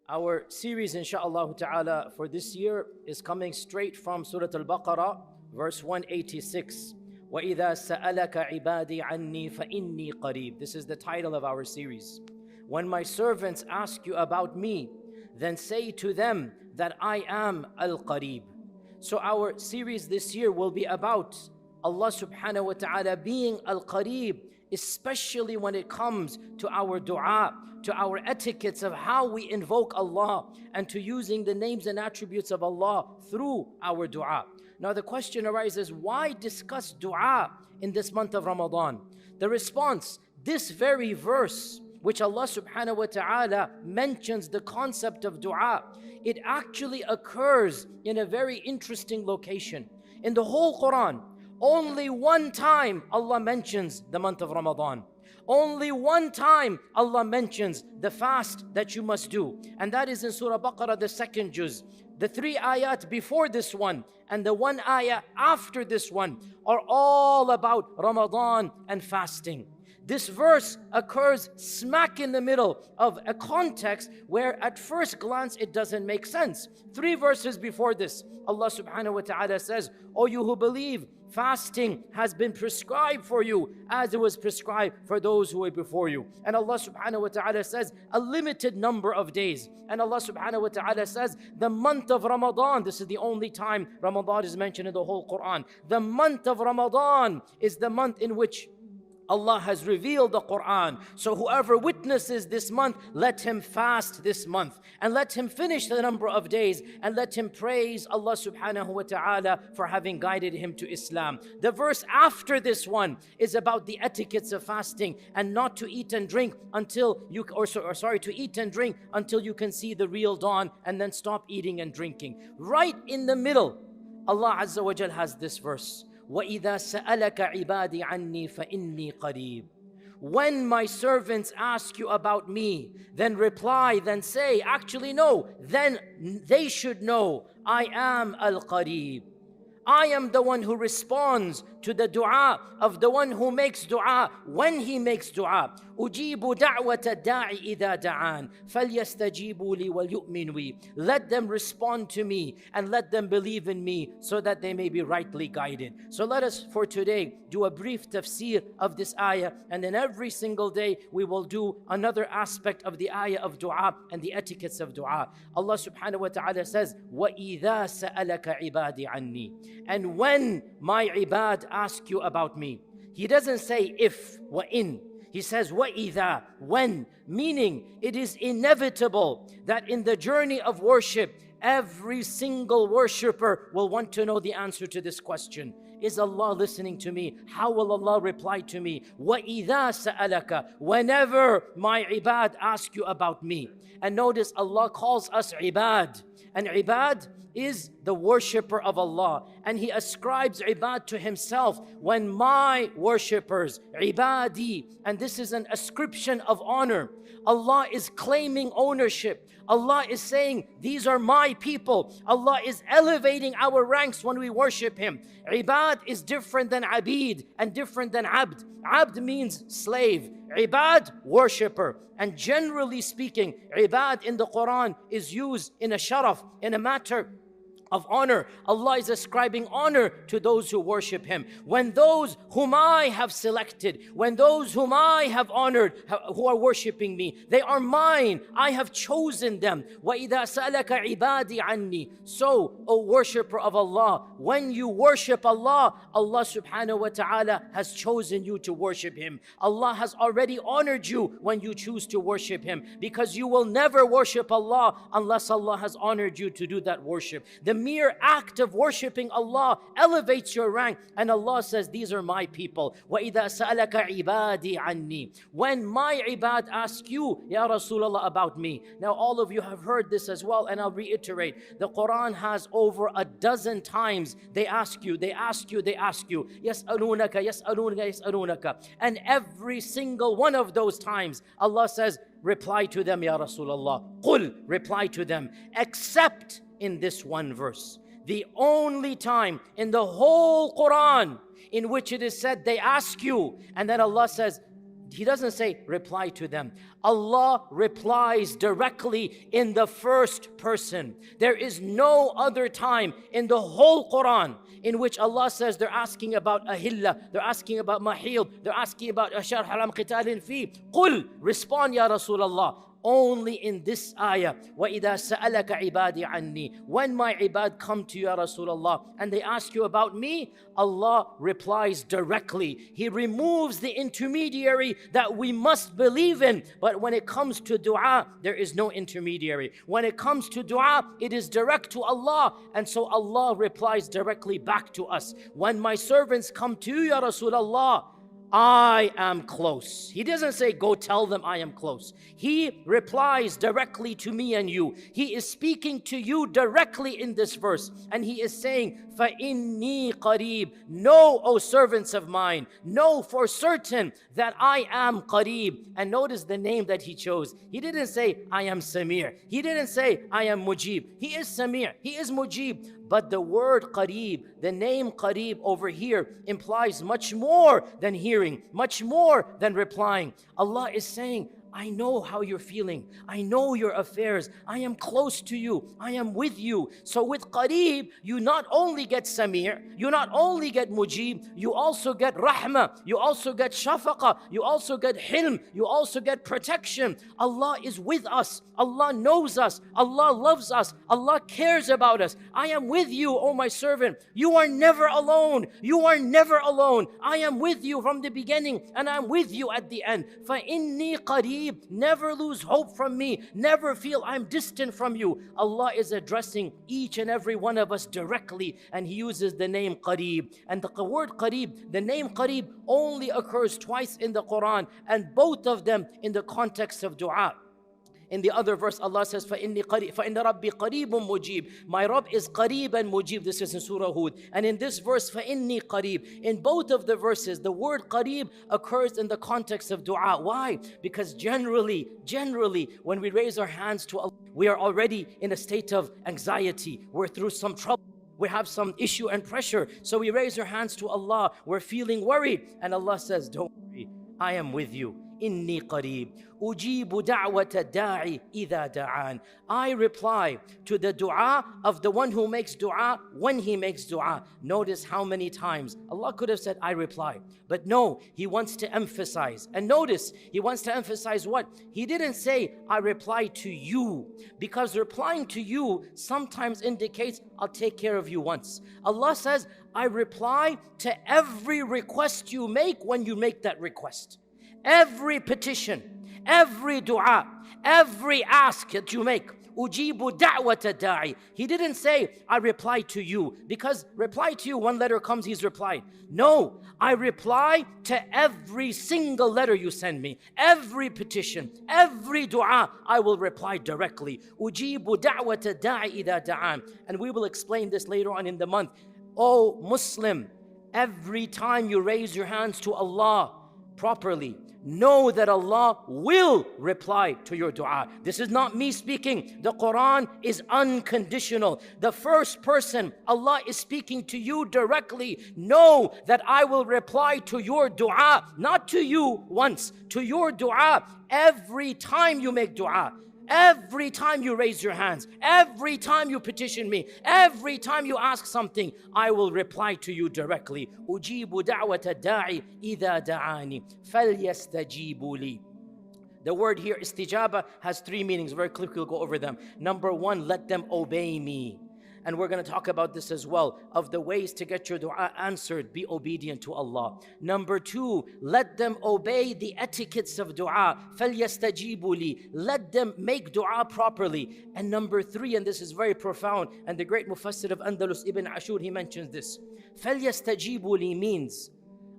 Our series, insha'Allah ta'ala, for this year is coming straight from Surah Al-Baqarah, verse 186. وَإِذَا سَأَلَكَ عِبَادِي عَنِّي فَإِنِّي قَرِيب. This is the title of our series. When my servants ask you about me, then say to them that I am Al-Qareeb. So our series this year will be about Allah subhanahu wa ta'ala being Al-Qareeb, especially when it comes to our dua, to our etiquettes of how we invoke Allah, and to using the names and attributes of Allah through our dua. Now the question arises, why discuss dua in this month of Ramadan? The response, this very verse, which Allah subhanahu wa ta'ala mentions the concept of dua, it actually occurs in a very interesting location. In the whole Quran, only one time Allah mentions the month of Ramadan. Only one time Allah mentions the fast that you must do, and that is in Surah Al-Baqarah, the second juz. The 3 ayat before this one and the 1 ayah after this one are all about Ramadan and fasting. This verse occurs smack in the middle of a context where at first glance it doesn't make sense. 3 verses before this, Allah subhanahu wa ta'ala says, "O you who believe, fasting has been prescribed for you as it was prescribed for those who were before you." And Allah subhanahu wa ta'ala says a limited number of days. And Allah subhanahu wa ta'ala says the month of Ramadan, this is the only time Ramadan is mentioned in the whole Quran. The month of Ramadan is the month in which Allah has revealed the Quran. So whoever witnesses this month, let him fast this month, and let him finish the number of days, and let him praise Allah subhanahu wa ta'ala for having guided him to Islam. The verse after this one is about the etiquettes of fasting, and not to eat and drink until you, to eat and drink until you can see the real dawn, and then stop eating and drinking. Right in the middle, Allah Azza wa Jal has this verse. وَإِذَا سَأَلَكَ عِبَادِي عَنِّي فَإِنِّي قَرِيب. When my servants ask you about me, then reply, then say, actually no, then they should know, I am Al-Qareeb. I am the one who responds to the dua of the one who makes dua when he makes dua. أُجِيبُ دَعْوَةَ الدَّاعِ إِذَا دَعَانِ فَلْيَسْتَجِيبُوا لِي وَلْيُؤْمِنُوا. Let them respond to me and let them believe in me so that they may be rightly guided. So let us for today do a brief tafsir of this ayah, and then every single day we will do another aspect of the ayah of dua and the etiquettes of dua. Allah subhanahu wa ta'ala says, وَإِذَا سَأَلَكَ عِبَادِي عَنِّي. And when my ibad ask you about me, he doesn't say if, wa in. He says, وَإِذَا, when, meaning it is inevitable that in the journey of worship, every single worshipper will want to know the answer to this question. Is Allah listening to me? How will Allah reply to me? وَإِذَا سَأَلَكَ, whenever my ibad ask you about me. And notice Allah calls us ibad. And ibad is the worshipper of Allah, and He ascribes ibad to Himself. When my worshippers, ibadi, and this is an ascription of honor. Allah is claiming ownership. Allah is saying, these are my people. Allah is elevating our ranks when we worship Him. Ibad is different than abid and different than abd. Abd means slave. Ibad, worshipper. And generally speaking, ibad in the Quran is used in a sharaf, in a matter of honor. Allah is ascribing honor to those who worship Him. When those whom I have selected, when those whom I have honored, who are worshiping me, they are mine. I have chosen them. وَإِذَا سَأَلَكَ عِبَادِي عَنِّي. So, O worshipper of Allah, when you worship Allah, Allah subhanahu wa ta'ala has chosen you to worship Him. Allah has already honored you when you choose to worship Him, because you will never worship Allah unless Allah has honored you to do that worship. The mere act of worshiping Allah elevates your rank, and Allah says, these are my people. وَإِذَا سَأَلَكَ عِبَادِي عَنِّي. When my ibad ask you, Ya Rasulullah, about me. Now all of you have heard this as well, and I'll reiterate. The Quran has over a dozen times, they ask you, they ask you, they ask you. يَسْأَلُونَكَ يَسْأَلُونَكَ يَسْأَلُونَكَ. And every single one of those times, Allah says, reply to them, Ya Rasulullah. قُل, reply to them. Except in this one verse, the only time in the whole Quran in which it is said they ask you, and then Allah says, He doesn't say reply to them. Allah replies directly in the first person. There is no other time in the whole Quran in which Allah says they're asking about ahilla, they're asking about mahil, they're asking about ashar haram qitalin fi. Qul, respond ya Rasulullah. Only in this ayah, وَإِذَا سَأَلَكَ عِبَادِي عَنِّي. When my ibad come to you, Ya Rasulullah, and they ask you about me, Allah replies directly. He removes the intermediary that we must believe in. But when it comes to dua, there is no intermediary. When it comes to dua, it is direct to Allah. And so Allah replies directly back to us. When my servants come to you, Ya Rasulullah, I am close. He doesn't say, go tell them I am close. He replies directly to me and you. He is speaking to you directly in this verse. And he is saying, فَإِنِّي قَرِيب. Know, O servants of mine, know for certain that I am Qareeb. And notice the name that he chose. He didn't say, I am Samir. He didn't say, I am Mujib. He is Samir. He is Mujib. But the word Qareeb, the name Qareeb over here implies much more than hearing, much more than replying. Allah is saying, I know how you're feeling. I know your affairs. I am close to you. I am with you. So with Qareeb, you not only get Samir, you not only get Mujib, you also get Rahmah, you also get Shafaqa, you also get Hilm, you also get protection. Allah is with us. Allah knows us. Allah loves us. Allah cares about us. I am with you, O my servant. You are never alone. You are never alone. I am with you from the beginning and I'm with you at the end. فَإِنِّي قَرِيب. Never lose hope from me. Never feel I'm distant from you. Allah is addressing each and every one of us directly, and He uses the name Qareeb. And the word Qareeb, the name Qareeb only occurs twice in the Quran, and both of them in the context of dua. In the other verse, Allah says, فَإِنَّ رَبِّي قَرِيبٌ مُجِيبٌ. My Rabb is Qareeb and Mujib. This is in Surah Hud. And in this verse, فَإِنِّي قَرِيب. In both of the verses, the word Qareeb occurs in the context of dua. Why? Because generally, when we raise our hands to Allah, we are already in a state of anxiety. We're through some trouble. We have some issue and pressure. So we raise our hands to Allah. We're feeling worried. And Allah says, don't worry, I am with you. Inni qareeb, ujibu da'wata da'i idha da'an. I reply to the dua of the one who makes dua when he makes dua. Notice how many times Allah could have said, I reply. But no, He wants to emphasize. And notice, He wants to emphasize what? He didn't say, I reply to you. Because replying to you sometimes indicates, I'll take care of you once. Allah says, I reply to every request you make when you make that request. Every petition, every dua, every ask that you make. Ujibu da'wata da'i. He didn't say, I reply to you. Because reply to you, one letter comes, He's replied. No, I reply to every single letter you send me. Every petition, every dua, I will reply directly. Ujibu da'wata da'i idha da'an. And we will explain this later on in the month. Oh Muslim, every time you raise your hands to Allah properly, know that Allah will reply to your dua. This is not me speaking. The Quran is unconditional. The first person, Allah is speaking to you directly. Know that I will reply to your dua, not to you once, to your dua every time you make dua. Every time you raise your hands, every time you petition me, every time you ask something, I will reply to you directly. Ujibu da'wata da'i idha da'ani falyastajibu li. The word here, istijaba, has three meanings. Very quickly, we'll go over them. Number one, let them obey me. And we're going to talk about this as well, of the ways to get your dua answered. Be obedient to Allah. Number two, let them obey the etiquettes of dua. فَلْيَسْتَجِيبُوا لِي. Let them make dua properly. And number three, and this is very profound, and the great Mufassir of Andalus, Ibn Ashur, he mentions this. فَلْيَسْتَجِيبُوا لِي means,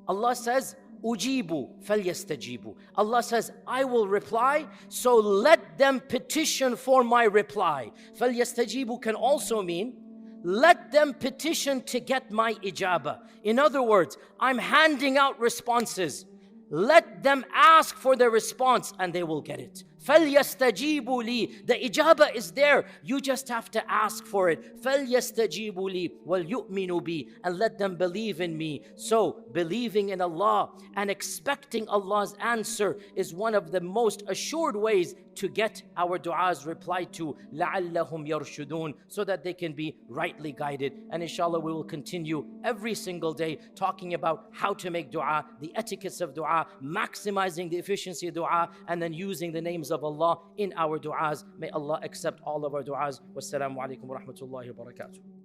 Allah says, Ujibu falyastajibu. Allah says, I will reply, so let them petition for my reply. Falyastajibu can also mean, let them petition to get my ijaba. In other words, I'm handing out responses. Let them ask for the response and they will get it. فَلْيَسْتَجِيبُوا لِي. The ijabah is there. You just have to ask for it. فَلْيَسْتَجِيبُوا لِي وَلْيُؤْمِنُوا بِي. And let them believe in me. So, believing in Allah and expecting Allah's answer is one of the most assured ways to get our du'as replied to, لَعَلَّهُمْ يَرْشُدُونَ, so that they can be rightly guided. And inshallah, we will continue every single day talking about how to make dua, the etiquettes of dua, maximizing the efficiency of dua, and then using the names of Allah in our du'as. May Allah accept all of our du'as. Wassalamu alaikum wa rahmatullahi wa barakatuh.